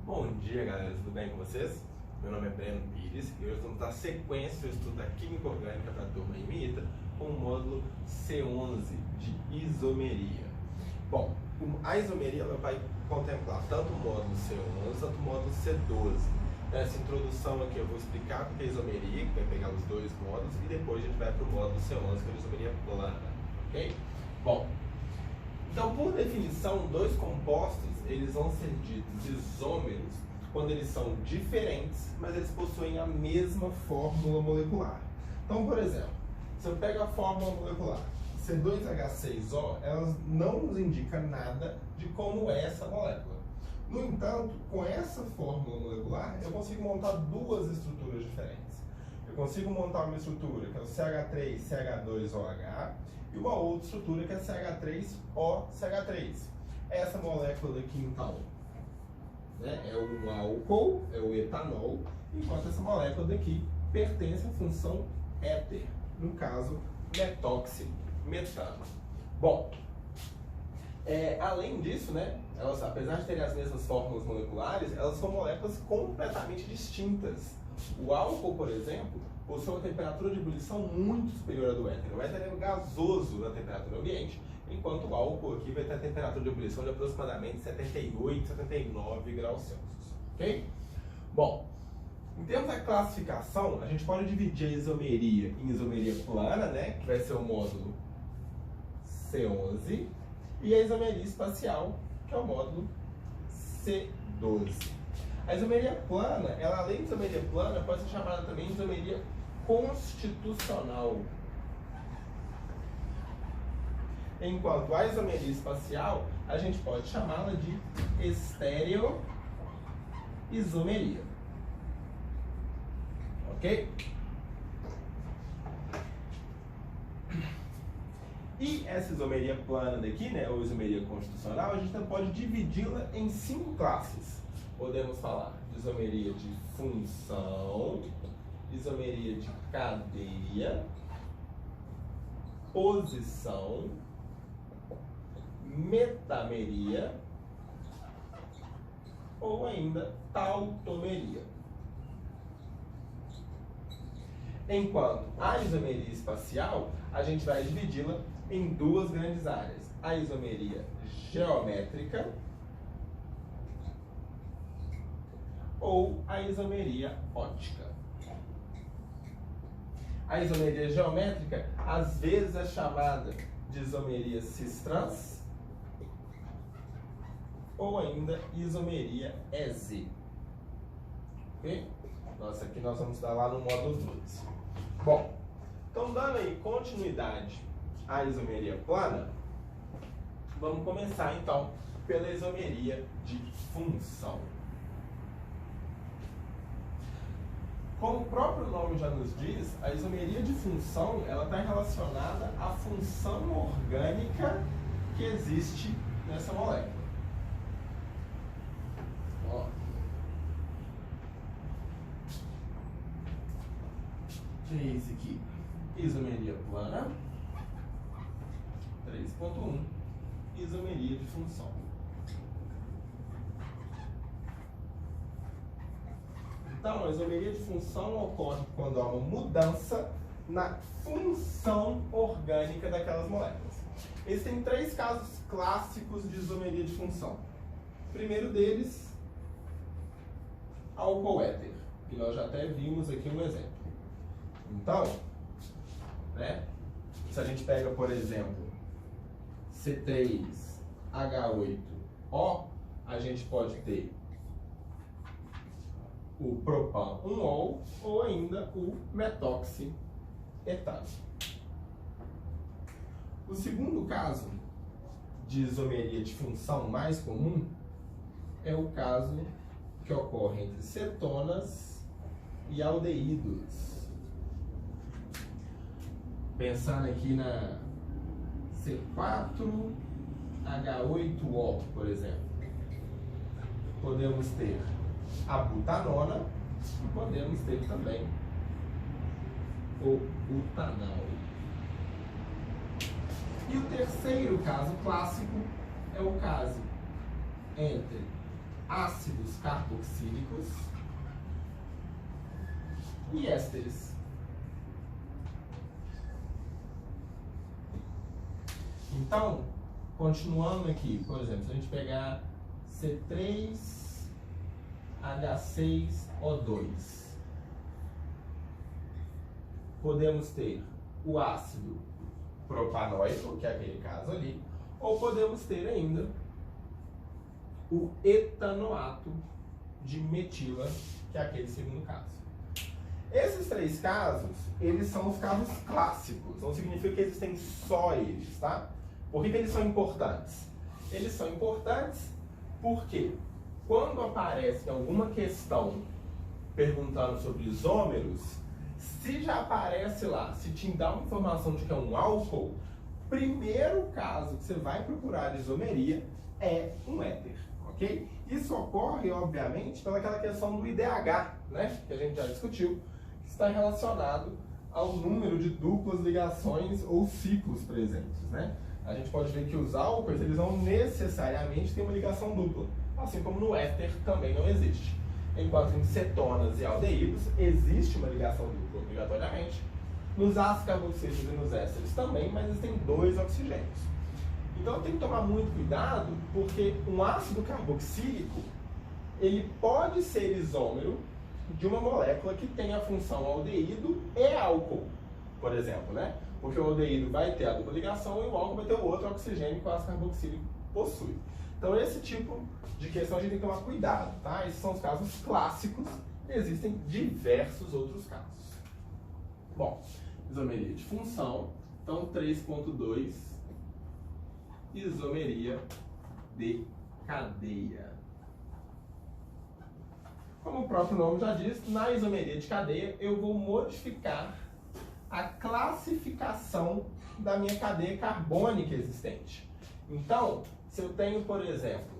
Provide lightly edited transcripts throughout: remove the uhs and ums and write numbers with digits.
Bom dia, galera, tudo bem com vocês? Meu nome é Breno Pires e hoje vamos dar sequência ao estudo da Química Orgânica para a turma IMITA com o módulo C11 de isomeria. Bom, a isomeria ela vai contemplar tanto o módulo C11 quanto o módulo C12. Nessa introdução aqui eu vou explicar o que é isomeria, que vai pegar os dois módulos, e depois a gente vai para o módulo C11, que é a isomeria plana, ok? Bom, então por definição, dois compostos eles vão ser ditos isômeros quando eles são diferentes, mas eles possuem a mesma fórmula molecular. Então, por exemplo, se eu pego a fórmula molecular C2H6O, ela não nos indica nada de como é essa molécula. No entanto, com essa fórmula molecular, eu consigo montar duas estruturas diferentes. Eu consigo montar uma estrutura que é o CH3CH2OH e uma outra estrutura que é CH3OCH3. Essa molécula aqui, então, né, é o álcool, é o etanol, enquanto essa molécula daqui pertence à função éter, no caso, metoximetano. Bom, além disso, né, elas, apesar de terem as mesmas fórmulas moleculares, elas são moléculas completamente distintas. O álcool, por exemplo, possui uma temperatura de ebulição muito superior à do éter. O éter é gasoso na temperatura ambiente, enquanto o álcool aqui vai ter a temperatura de ebulição de aproximadamente 78, 79 graus Celsius. Ok? Bom, em termos da classificação, a gente pode dividir a isomeria em isomeria plana, né, que vai ser o módulo C11, e a isomeria espacial, que é o módulo C12. A isomeria plana, ela além de isomeria plana, pode ser chamada também de isomeria constitucional. Enquanto a isomeria espacial, a gente pode chamá-la de estereoisomeria. Ok? E essa isomeria plana daqui, né, ou isomeria constitucional, a gente pode dividi-la em 5 classes. Podemos falar de isomeria de função, isomeria de cadeia, posição, metameria ou ainda tautomeria. Enquanto a isomeria espacial, a gente vai dividi-la em duas grandes áreas: a isomeria geométrica ou a isomeria óptica. A isomeria geométrica às vezes é chamada de isomeria cis-trans ou ainda isomeria EZ. Ok? Nossa, aqui nós vamos dar lá no módulo 2. Bom, então dando aí continuidade à isomeria plana, vamos começar então pela isomeria de função. Como o próprio nome já nos diz, a isomeria de função ela está relacionada à função orgânica que existe nessa molécula. Ó. Que é esse aqui? Isomeria plana 3.1, isomeria de função. Então, a isomeria de função ocorre quando há uma mudança na função orgânica daquelas moléculas. Existem 3 casos clássicos de isomeria de função. O primeiro deles, álcool-éter, que nós já até vimos aqui um exemplo. Então, né, se a gente pega, por exemplo, C3H8O, a gente pode ter o propan-1-ol ou ainda o metoxietano. O segundo caso de isomeria de função mais comum é o caso que ocorre entre cetonas e aldeídos. Pensando aqui na C4H8O, por exemplo, podemos ter a butanona e podemos ter também o butanal. E o terceiro caso clássico é o caso entre ácidos carboxílicos e ésteres. Então, continuando aqui, por exemplo, se a gente pegar C3H6O2, podemos ter o ácido propanóico, que é aquele caso ali, ou podemos ter ainda o etanoato de metila, que é aquele segundo caso. Esses três casos, eles são os casos clássicos, não significa que existem só eles, tá? Por que eles são importantes? Eles são importantes porque quando aparece alguma questão perguntando sobre isômeros, se já aparece lá, se te dá uma informação de que é um álcool, primeiro caso que você vai procurar de isomeria é um éter, ok? Isso ocorre, obviamente, pelaquela questão do IDH, né? Que a gente já discutiu, que está relacionado ao número de duplas ligações ou ciclos presentes, né? A gente pode ver que os álcoois, eles não necessariamente têm uma ligação dupla, assim como no éter também não existe. Enquanto em cetonas e aldeídos existe uma ligação dupla obrigatoriamente. Nos ácidos carboxílicos e nos ésteres também, mas existem 2 oxigênios. Então tem que tomar muito cuidado, porque um ácido carboxílico ele pode ser isômero de uma molécula que tem a função aldeído e álcool, por exemplo, né? Porque o aldeído vai ter a dupla ligação e o álcool vai ter o outro oxigênio que o ácido carboxílico possui. Então esse tipo de questão a gente tem que tomar cuidado, tá? Esses são os casos clássicos, existem diversos outros casos. Bom, isomeria de função, então 3.2, isomeria de cadeia. Como o próprio nome já diz, na isomeria de cadeia eu vou modificar a classificação da minha cadeia carbônica existente. Então, se eu tenho, por exemplo,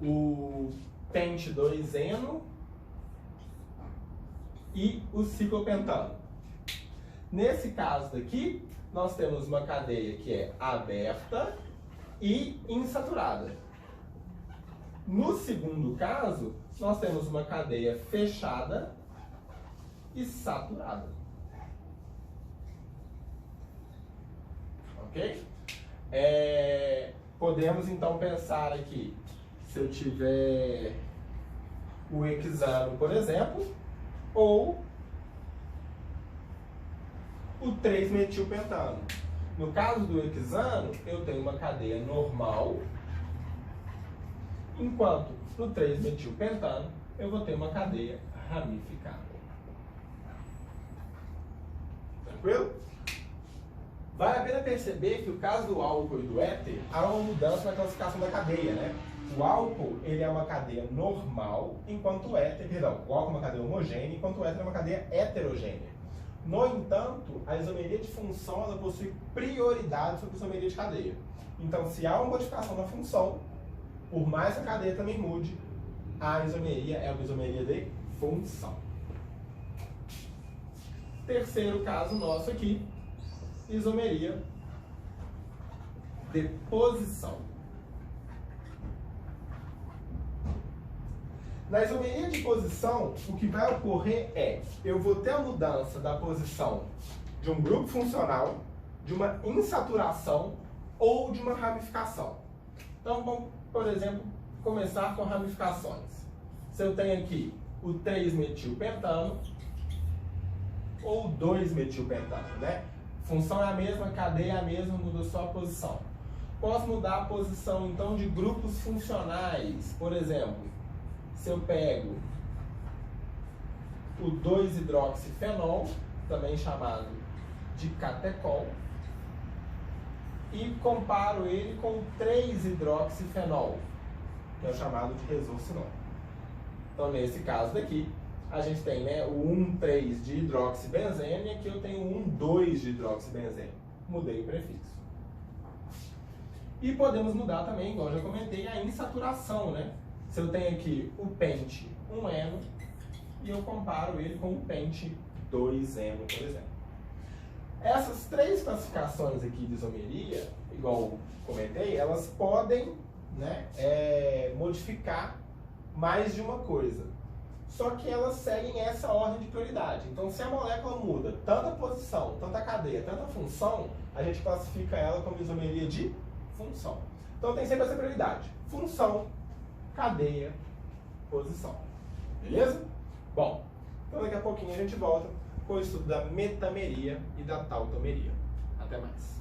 o pente-2-eno e o ciclopentano. Nesse caso daqui, nós temos uma cadeia que é aberta e insaturada. No segundo caso, nós temos uma cadeia fechada e saturada. Ok? Podemos então pensar aqui, se eu tiver o hexano, por exemplo, ou o 3-metilpentano. No caso do hexano, eu tenho uma cadeia normal, enquanto no 3-metilpentano eu vou ter uma cadeia ramificada. Tranquilo? Vale a pena perceber que o caso do álcool e do éter, há uma mudança na classificação da cadeia, né? O álcool, ele é uma cadeia normal, enquanto o éter, perdão, o álcool é uma cadeia homogênea, enquanto o éter é uma cadeia heterogênea. No entanto, a isomeria de função, ela possui prioridade sobre a isomeria de cadeia. Então, se há uma modificação na função, por mais que a cadeia também mude, a isomeria é uma isomeria de função. Terceiro caso nosso aqui, isomeria de posição. Na isomeria de posição, o que vai ocorrer é, eu vou ter a mudança da posição de um grupo funcional, de uma insaturação ou de uma ramificação. Então, vamos, por exemplo, começar com ramificações. Se eu tenho aqui o 3-metilpentano ou 2-metilpentano, né? Função é a mesma, cadeia é a mesma, muda só a posição. Posso mudar a posição, então, de grupos funcionais. Por exemplo, se eu pego o 2-hidroxifenol, também chamado de catecol, e comparo ele com o 3-hidroxifenol, que é o chamado de resorcinol. Então, nesse caso daqui, a gente tem, né, o 1,3 de hidroxibenzene e aqui eu tenho o 1,2 de hidroxibenzene. Mudei o prefixo. E podemos mudar também, igual eu já comentei, a insaturação, né? Se eu tenho aqui o pente 1-eno e eu comparo ele com o pente 2-eno, por exemplo. Essas três classificações aqui de isomeria, igual comentei, elas podem, né, modificar mais de uma coisa. Só que elas seguem essa ordem de prioridade. Então, se a molécula muda tanta posição, tanta cadeia, tanta função, a gente classifica ela como isomeria de função. Então, tem sempre essa prioridade. Função, cadeia, posição. Beleza? Bom, então daqui a pouquinho a gente volta com o estudo da metameria e da tautomeria. Até mais.